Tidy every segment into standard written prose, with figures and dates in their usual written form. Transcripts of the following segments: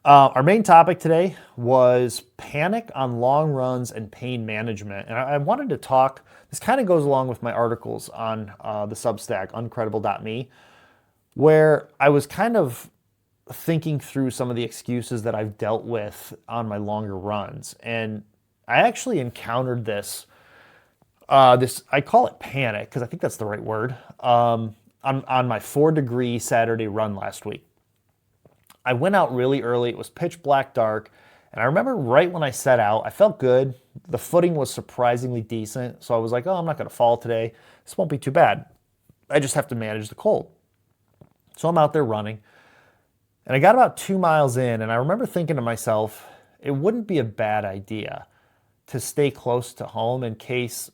Our main topic today was panic on long runs and pain management. And I wanted to talk, this kind of goes along with my articles on the Substack, Uncredible.me, where I was kind of thinking through some of the excuses that I've dealt with on my longer runs. And I actually encountered this, I call it panic, because I think that's the right word, on my 4-degree Saturday run last week. I went out really early. It was pitch black dark. And I remember right when I set out, I felt good. The footing was surprisingly decent. So I was like, oh, I'm not going to fall today. This won't be too bad. I just have to manage the cold. So I'm out there running. And I got about 2 miles in. And I remember thinking to myself, it wouldn't be a bad idea to stay close to home in case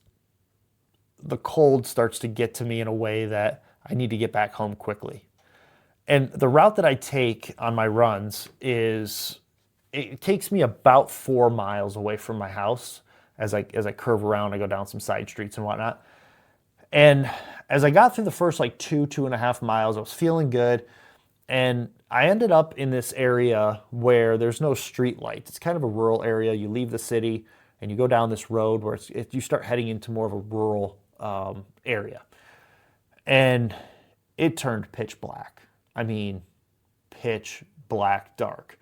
the cold starts to get to me in a way that I need to get back home quickly. And the route that I take on my runs it takes me about 4 miles away from my house as I curve around. I go down some side streets and whatnot. And as I got through the first like 2.5 miles, I was feeling good. And I ended up in this area where there's no street lights. It's kind of a rural area. You leave the city and you go down this road where you start heading into more of a rural area. And it turned pitch black. I mean, pitch black dark.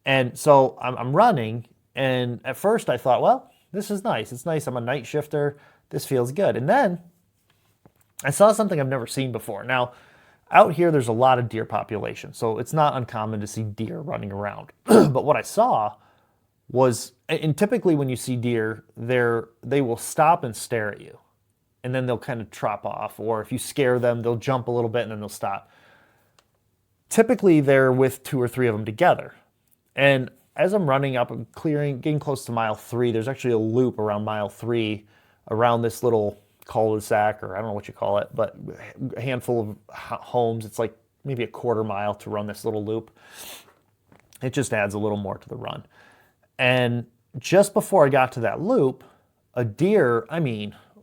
And so I'm running, and at first I thought, well, this is nice. It's nice. I'm a night shifter. This feels good. And then I saw something I've never seen before. Now, out here, there's a lot of deer population, so it's not uncommon to see deer running around. But what I saw was, and typically when you see deer, they will stop and stare at you, and then they'll kind of trot off. Or if you scare them, they'll jump a little bit and then they'll stop. Typically, they're with 2 or 3 of them together. And as I'm running up, I'm getting close to mile 3. There's actually a loop around mile 3 around this little cul-de-sac, or I don't know what you call it, but a handful of homes. It's like maybe a quarter mile to run this little loop. It just adds a little more to the run. And just before I got to that loop, a deer,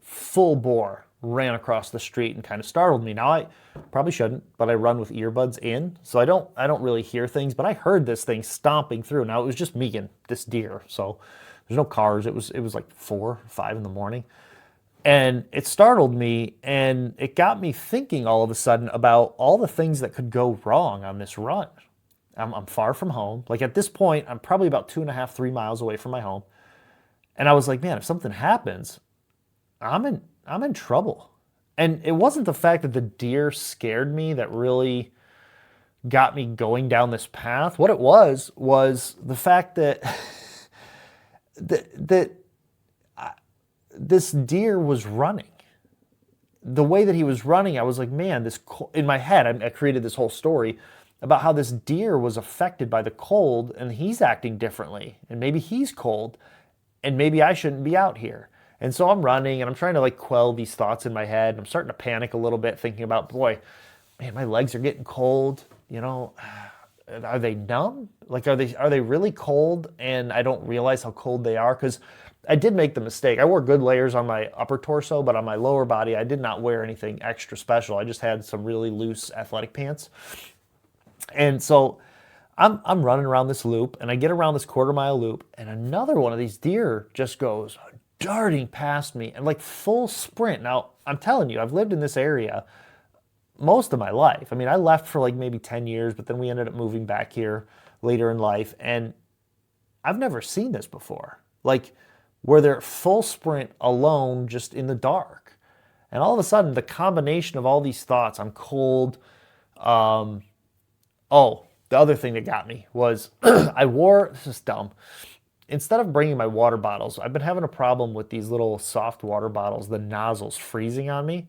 full bore, ran across the street and kind of startled me. Now, I probably shouldn't, but I run with earbuds in, so I don't really hear things, but I heard this thing stomping through. Now, it was just me and this deer, so there's no cars. It was like 4 or 5 in the morning, and it startled me, and it got me thinking all of a sudden about all the things that could go wrong on this run. I'm far from home. Like, at this point, I'm probably about 2.5, 3 miles away from my home, and I was like, man, if something happens, I'm in trouble. And it wasn't the fact that the deer scared me that really got me going down this path. What it was the fact that this deer was running. The way that he was running, I was like, man, in my head, I created this whole story about how this deer was affected by the cold and he's acting differently. And maybe he's cold and maybe I shouldn't be out here. And so I'm running and I'm trying to like quell these thoughts in my head. I'm starting to panic a little bit, thinking about, boy, man, my legs are getting cold. Are they numb? Like, are they really cold? And I don't realize how cold they are, because I did make the mistake. I wore good layers on my upper torso, but on my lower body, I did not wear anything extra special. I just had some really loose athletic pants. And so I'm running around this loop, and I get around this quarter-mile loop, and another one of these deer just goes darting past me and like full sprint. Now, I'm telling you, I've lived in this area most of my life. I left for like maybe 10 years, but then we ended up moving back here later in life, and I've never seen this before. Like, where they're full sprint alone just in the dark. And all of a sudden, the combination of all these thoughts, I'm cold. The other thing that got me was this is dumb. Instead of bringing my water bottles, I've been having a problem with these little soft water bottles, the nozzles freezing on me.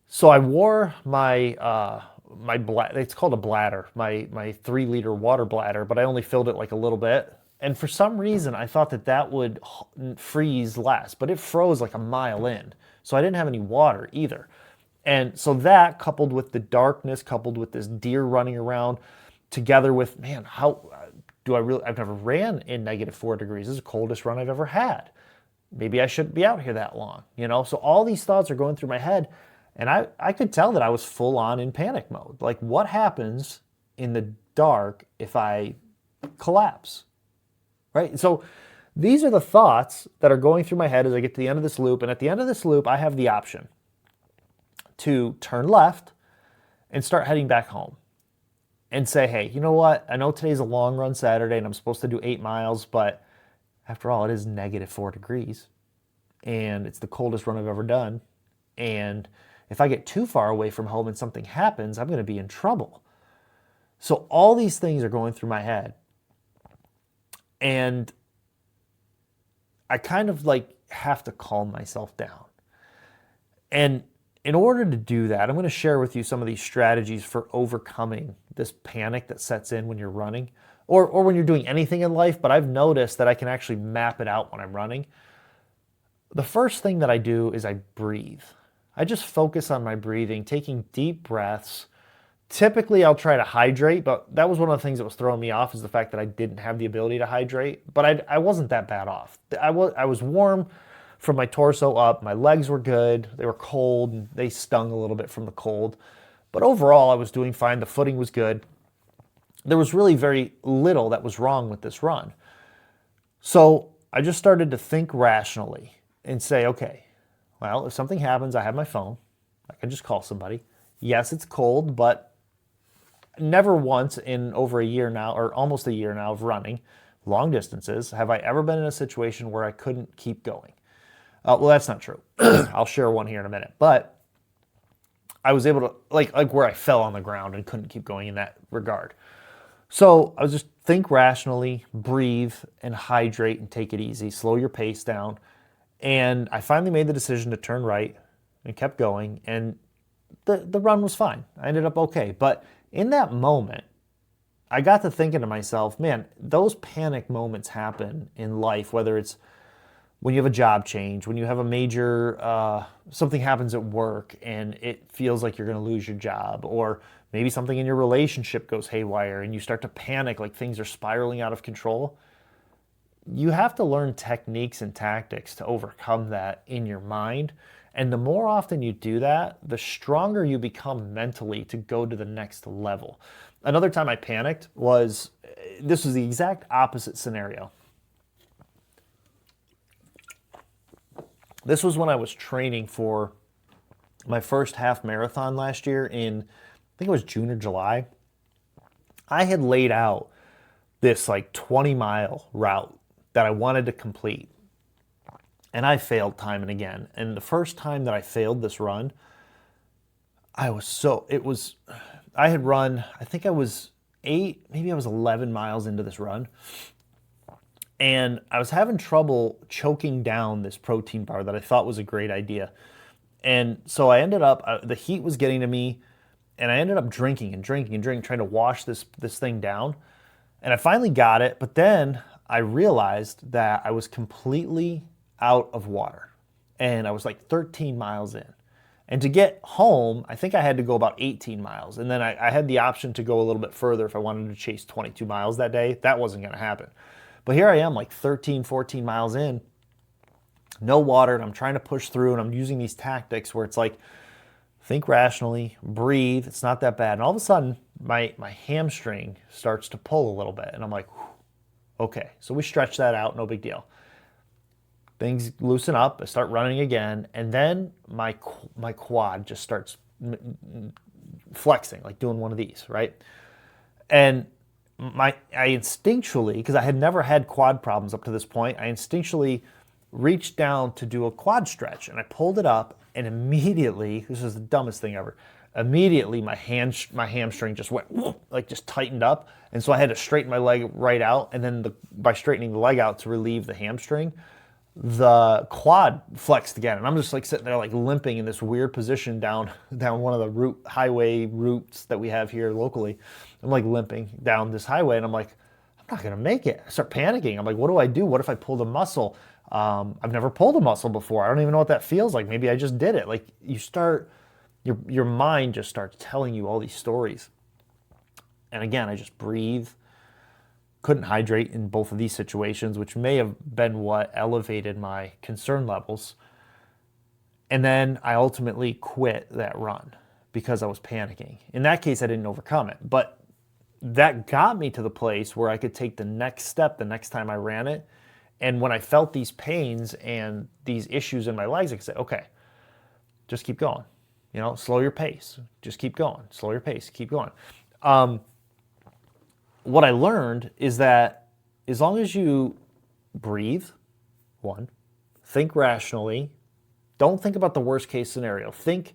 So I wore my it's called a bladder, my 3-liter water bladder, but I only filled it like a little bit. And for some reason, I thought that would freeze less, but it froze like a mile in. So I didn't have any water either. And so that, coupled with the darkness, coupled with this deer running around, together with, man, I've never ran in -4 degrees. This is the coldest run I've ever had. Maybe I shouldn't be out here that long, So all these thoughts are going through my head, and I could tell that I was full on in panic mode. Like, what happens in the dark if I collapse, right? So these are the thoughts that are going through my head as I get to the end of this loop. And at the end of this loop, I have the option to turn left and start heading back home and say, hey, you know what? I know today's a long run Saturday and I'm supposed to do 8 miles, but after all, it is -4 degrees and it's the coldest run I've ever done. And if I get too far away from home and something happens, I'm going to be in trouble. So all these things are going through my head. And I kind of like have to calm myself down. And in order to do that, I'm going to share with you some of these strategies for overcoming this panic that sets in when you're running or when you're doing anything in life. But I've noticed that I can actually map it out when I'm running. The first thing that I do is I breathe. I just focus on my breathing, taking deep breaths. Typically, I'll try to hydrate, but that was one of the things that was throwing me off is the fact that I didn't have the ability to hydrate. But I wasn't that bad off. I was warm from my torso up. My legs were good. They were cold. And they stung a little bit from the cold. But overall, I was doing fine. The footing was good. There was really very little that was wrong with this run. So I just started to think rationally and say, okay, well, if something happens, I have my phone. I can just call somebody. Yes, it's cold, but never once in over a year now, or almost a year now of running long distances, have I ever been in a situation where I couldn't keep going. Well, that's not true. I'll share one here in a minute. But I was able to, like where I fell on the ground and couldn't keep going in that regard. So I was just think rationally, breathe, and hydrate and take it easy. Slow your pace down. And I finally made the decision to turn right and kept going. And the run was fine. I ended up okay. But in that moment, I got to thinking to myself, man, those panic moments happen in life, whether it's when you have a job change, when you have a major, something happens at work and it feels like you're going to lose your job, or maybe something in your relationship goes haywire and you start to panic like things are spiraling out of control. You have to learn techniques and tactics to overcome that in your mind. And the more often you do that, the stronger you become mentally to go to the next level. Another time I panicked this was the exact opposite scenario. This was when I was training for my first half marathon last year in, I think it was June or July. I had laid out this like 20-mile route that I wanted to complete. And I failed time and again. And the first time that I failed this run, I had run, I think I was 8, maybe I was 11 miles into this run. And I was having trouble choking down this protein bar that I thought was a great idea. And so I ended up, the heat was getting to me, and I ended up drinking, trying to wash this thing down. And I finally got it, but then I realized that I was completely out of water. And I was like 13 miles in. And to get home, I think I had to go about 18 miles. And then I had the option to go a little bit further if I wanted to chase 22 miles that day. That wasn't going to happen. But here I am like 13, 14 miles in, no water, and I'm trying to push through, and I'm using these tactics where it's like, think rationally, breathe, it's not that bad. And all of a sudden, my hamstring starts to pull a little bit, and I'm like, okay. So we stretch that out, no big deal. Things loosen up, I start running again, and then my quad just starts flexing, like doing one of these, right? And I instinctually, because I had never had quad problems up to this point, I instinctually reached down to do a quad stretch, and I pulled it up, and immediately, this is the dumbest thing ever, immediately my hamstring just went, like just tightened up, and so I had to straighten my leg right out, and then by straightening the leg out to relieve the hamstring, the quad flexed again, and I'm just like sitting there like limping in this weird position down one of the highway routes that we have here locally. I'm like limping down this highway, and I'm like, I'm not gonna make it. I start panicking. I'm like, what do I do? What if I pulled a muscle? I've never pulled a muscle before. I don't even know what that feels like. Maybe I just did it. Like your mind just starts telling you all these stories. And again, I just breathe. Couldn't hydrate in both of these situations, which may have been what elevated my concern levels. And then I ultimately quit that run because I was panicking. In that case, I didn't overcome it. But that got me to the place where I could take the next step the next time I ran it. And when I felt these pains and these issues in my legs, I could say, okay, just keep going. Slow your pace. Just keep going. Slow your pace. Keep going. What I learned is that as long as you breathe, one, think rationally, don't think about the worst case scenario. Think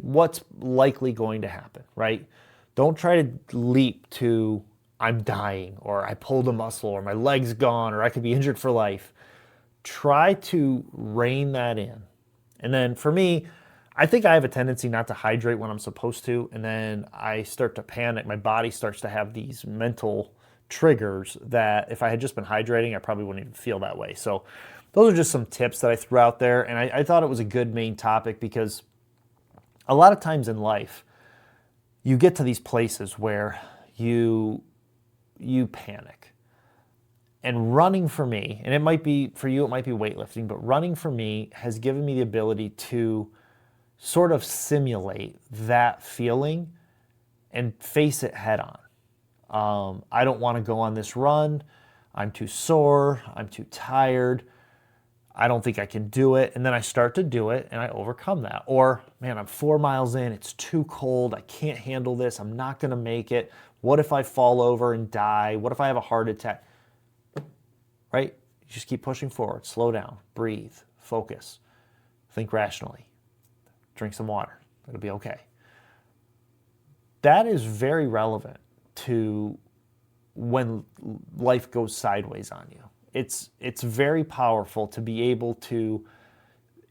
what's likely going to happen, right? Don't try to leap to I'm dying, or I pulled a muscle, or my leg's gone, or I could be injured for life. Try to rein that in. And then for me, I think I have a tendency not to hydrate when I'm supposed to, and then I start to panic. My body starts to have these mental triggers that if I had just been hydrating, I probably wouldn't even feel that way. So those are just some tips that I threw out there, and I thought it was a good main topic because a lot of times in life, you get to these places where you panic. And running for me, and it might be for you, it might be weightlifting, but running for me has given me the ability to sort of simulate that feeling and face it head on. I don't want to go on this run. I'm too sore. I'm too tired. I don't think I can do it. And then I start to do it and I overcome that. Or, man, I'm 4 miles in. It's too cold. I can't handle this. I'm not going to make it. What if I fall over and die? What if I have a heart attack? Right? You just keep pushing forward. Slow down. Breathe. Focus. Think rationally. Drink some water. It'll be okay. That is very relevant to when life goes sideways on you. It's very powerful to be able to,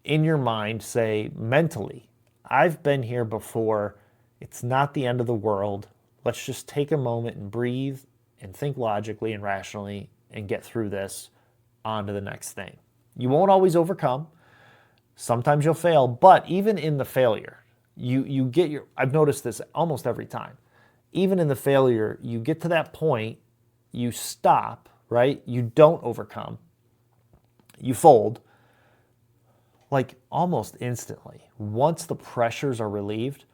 in your mind, say mentally, I've been here before. It's not the end of the world. Let's just take a moment and breathe and think logically and rationally and get through this on to the next thing. You won't always overcome. Sometimes you'll fail, but even in the failure, I've noticed this almost every time. Even in the failure, you get to that point, you stop, right? You don't overcome. You fold, like almost instantly. Once the pressures are relieved,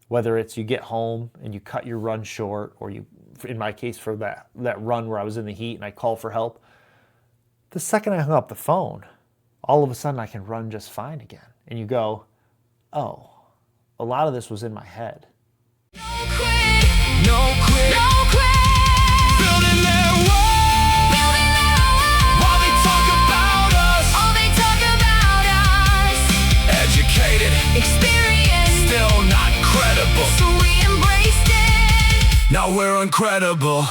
whether it's you get home and you cut your run short, or you, in my case for that run where I was in the heat and I called for help, the second I hung up the phone, all of a sudden I can run just fine again. And you go, oh, a lot of this was in my head. No quit, no quit, no quit. Building their wall, while they talk about us, all they talk about us. Educated, experienced, still not credible. So we embraced it. Now we're uncredible.